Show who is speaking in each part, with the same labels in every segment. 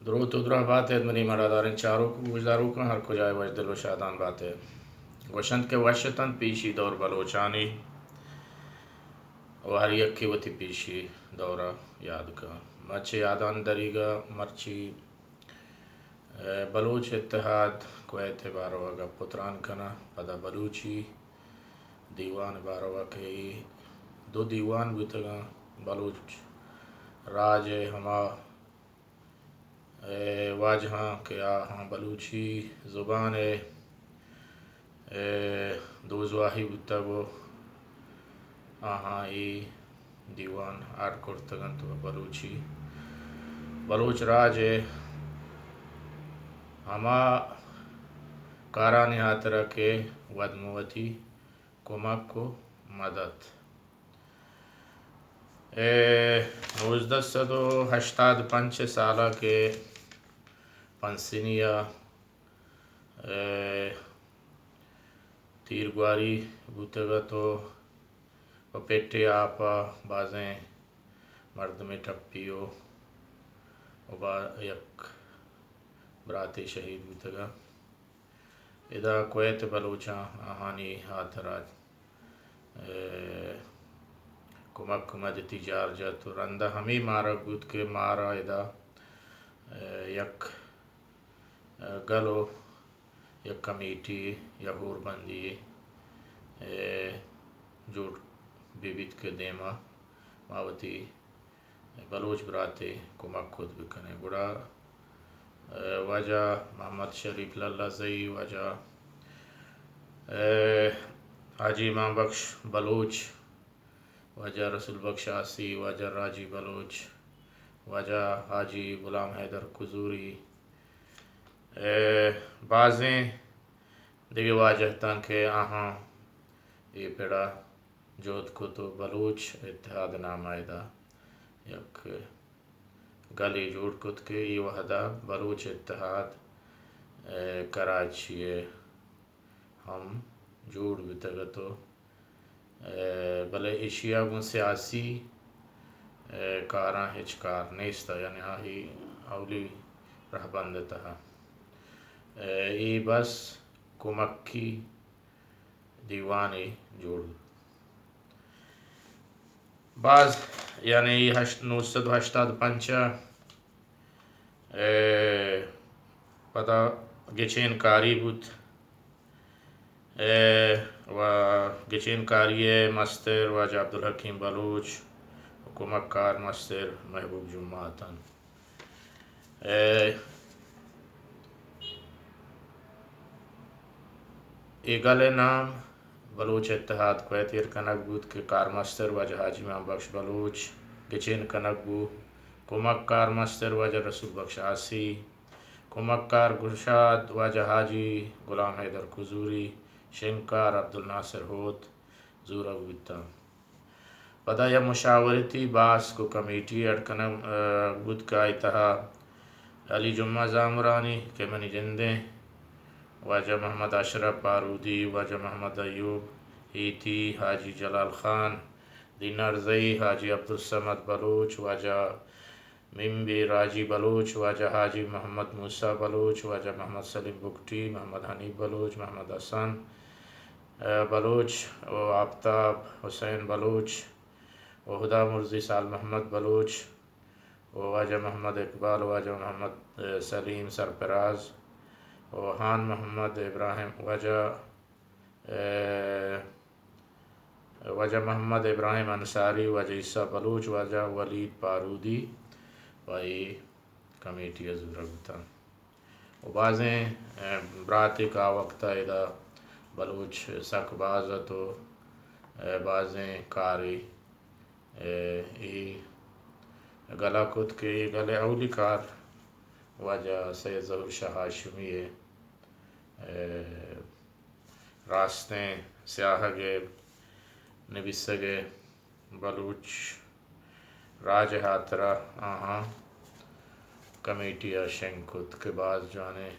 Speaker 1: درود و درا باتت منی مرادارن چارو کو گزارو کن ہر کجائے وش دل و شادان باتیں وشنت کے وشتن پیشی دور بلوچانی و ہر یک کی وتی پیشی دورہ یاد کا مچ یادان دریگا مرچی بلوچ اتحاد کویت باروا کا پتران کنا پدا بلوچی دیوان باروا کے دو دیوان بتگا بلوچ راج ہما واجہاں کے آہاں بلوچی زبان دوزواہی بتگو آہاں ای دیوان آٹ کرتگن تو بلوچی بلوچ راج ہما کارانی ہاترہ کے ودموتی کمک کو مدد 1985 سالہ کے پنسینیا تیرگواری بوتگا تو پیٹے آپا بازیں مرد میں ٹپیو یک براتے شہید بوتگا ادا کویت بلوچاں آہانی ہاتھراج کمک مدتی جار جا تو رندہ ہمیں مارا گود کے مارا ادا یک گلو یک کمیٹی یہور بندی جوڑ بیبیت کے دیما ماوتی بلوچ براتے کمک خود بکنے گڑا وجہ محمد شریف للہ زئی وجہ حاجی امام بخش بلوچ وجہ رسول بخش آسی وجہ راجی بلوچ وجہ حاجی غلام حیدر کزوری بازیں دیگے واجہ تن کے آہاں یہ پیڑا جوت کو تو بلوچ اتحاد نامائدہ یک گلی جوڑ کت کے یہ وحدہ بلوچ اتحاد کراچی ہم جوڑ بتگا تو بلے ایشیا گن سیاسی کاراں ہچکار نیستا یعنی آہی اولی رہ بندتا ای بس کمکی دیوانی جوڑ بعض یعنی 1985 پدا گچین کاری بود و گچین کاری مستر واجہ عبدالحکیم بلوچ کمک کار مستر محبوب جمعاتن ایگل نام بلوچ اتحاد کویتیر کنک بود کہ کار مستر واجہ حاجی امام بخش بلوچ گچین کنک بو کمک کار مستر واجہ رسول بخش آسی کمک کار گرشاد واجہ حاجی غلام حیدر کزوری شنکار عبدالناصر ہوت زورہ بودتا پدا یا مشاورتی باس کو کمیٹی اڑکنا بود کا اتحا علی جمعہ زامرانی کے منی جندیں واجہ محمد اشرف بارودی واجہ محمد ایوب ہیتی حاجی جلال خان دینار زئی حاجی عبدالصمد بلوچ واجہ ممبی راجی بلوچ واجہ حاجی محمد موسیٰ بلوچ واجہ محمد سلیم بکٹی محمد حنیف بلوچ محمد حسن بلوچ و آفتاب حسین بلوچ و ہدا مرزی سال محمد بلوچ و واجہ محمد اقبال واجہ محمد سلیم سرفراز و حان محمد ابراہیم وجہ محمد ابراہیم انصاری وجہ عیسیٰ بلوچ وجہ ولید بارودی وائی کمیٹی ازورہ بتا و بازیں براتی کا وقتا ادا بلوچ سک بازت و بازیں کاری ای گلا کت کے گلے اولی کار وجہ سید ظہور شاہ ہاشمی راستیں سیاہ گے نبیسگے بلوچ راج ہاترہ آہاں کمیٹی شنکت کے بعد جانے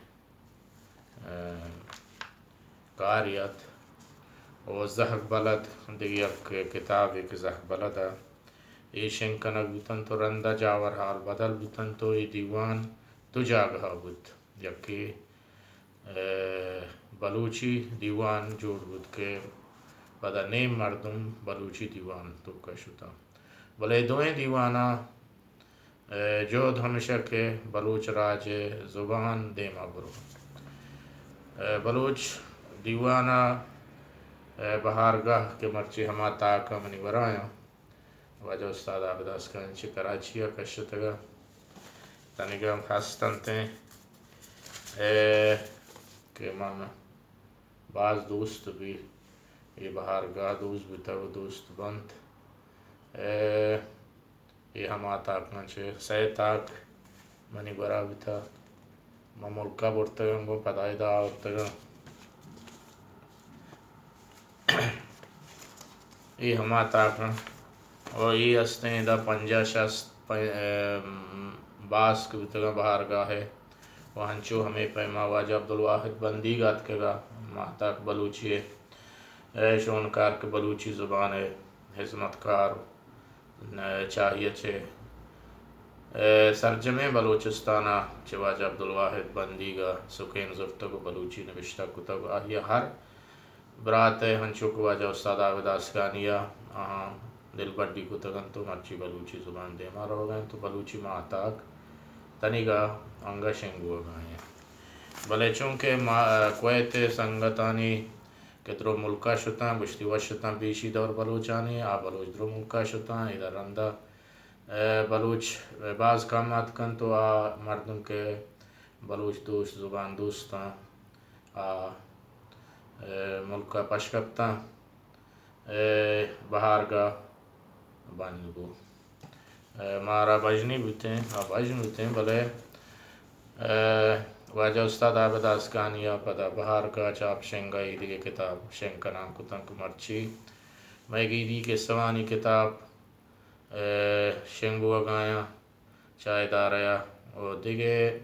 Speaker 1: کاریت و زہق بلد دیگی ایک کتاب ایک زہق بلد ای شنکنک بیتن تو رندہ جاور حال بدل بیتن تو ای دیوان تو جاگہ بود یکی بلوچی دیوان جوڑ بود کے پدا نیم مردم بلوچی دیوان تو کشتا بلے دوئیں دیوانا جود ہمیشہ کے بلوچ راج زبان دیما برو بلوچ دیوانا بہارگاہ کے مرچی ہما تاکہ منی برایا وجہ استاد عابداس کا انچی کراچیا کشتگا تنگا ہستنتے کہ من بعض دوست بھی یہ بہارگاہ دوست بھی تا وہ دوست بند یہ ہما تاک منچے سی تاک منی برا بھی تھا مملکہ برتگا گو پدائی دا آورتگا یہ ہما تاک اور یہ ہستیں دا پنجا شست باس کے بتگا بہارگاہ ہے وہ ہنچو ہمیں پیما واجہ عبدالواحد بندی گات کے گا مہتاک بلوچی ہے شونکار کے بلوچی زبان ہے حزمت کار چاہیے چھے سرجمے بلوچستانہ چھے واجہ عبدالواحد بندی گا سکین زرتگو بلوچی نوشتہ کتگو آہی ہر برات ہنچو کو واجہ استاد عابداس کانیا دل بڑی کتگن تو مرچی بلوچی زبان دے مارا ہو گئے تو بلوچی مہتاک تنیگا انگا شنگو گئے بلے چونکہ کویت سنگتانی کہ درو ملکہ شتاں گشتی وشتاں بیشی دور بلوچانی بلوچ درو ملکہ شتاں ادھر رندہ بلوچ بعض کامات کن تو مردم کے بلوچ دوست زبان دوستاں ملکہ پشکتاں بہارگاہ بانگو مارا بجنی بیتے بلے واجہ استاد عابداس کانیا پدا بہارگاہ چاپ شنگائی دیگے کتاب شنکنا کتنک مرچی میگی دی کے سوانی کتاب شنگو اگایا چائے داریا اور دیگے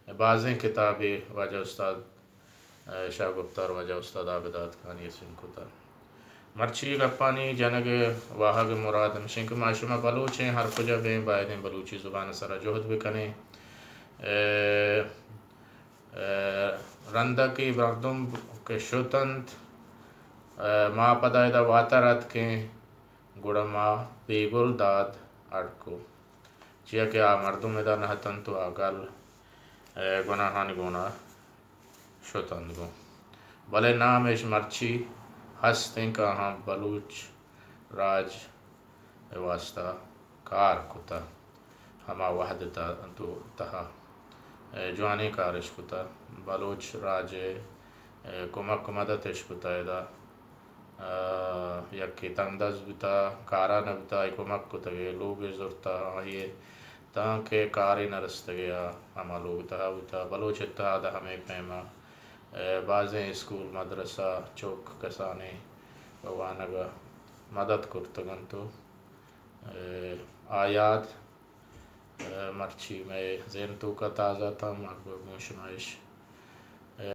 Speaker 1: بعضیں کتابیں واجہ استاد شاہ گپتار واجہ استاد عابداس کانیا سنکتا مرچی گپانی جنگ واہگ مراد شنک معاشمہ بلوچ ہیں ہر کجا بیں بائدیں بلوچی زبان سرا جہد بکنے رندہ کی مردم کے شتند ما پدائی دا واترات کے گوڑا ما بیگل داد اڑکو چیا کہ مردم دا نہتن تو آگل گناہانی گونا شتند گو بلے نامش مرچی ہستیں کہاں بلوچ راج واسطہ کار کتا ہما وحدتا تو تہا جوانی کارش کتا بلوچ راج کمک مدتش کتا ادا یکی تندز بتا کارا نبتا کمک کتا گئے لوگ زرتا آئیے تاکہ کاری نرست گیا ہما لوگ تہا بتا بلوچ اتحاد ہمیں پیما بعضیں اسکول مدرسہ چوک کسانے وانگا مدد کرتگن تو آیات مرچی میں ذہن تو کا تازہ تھا محبوب شمائش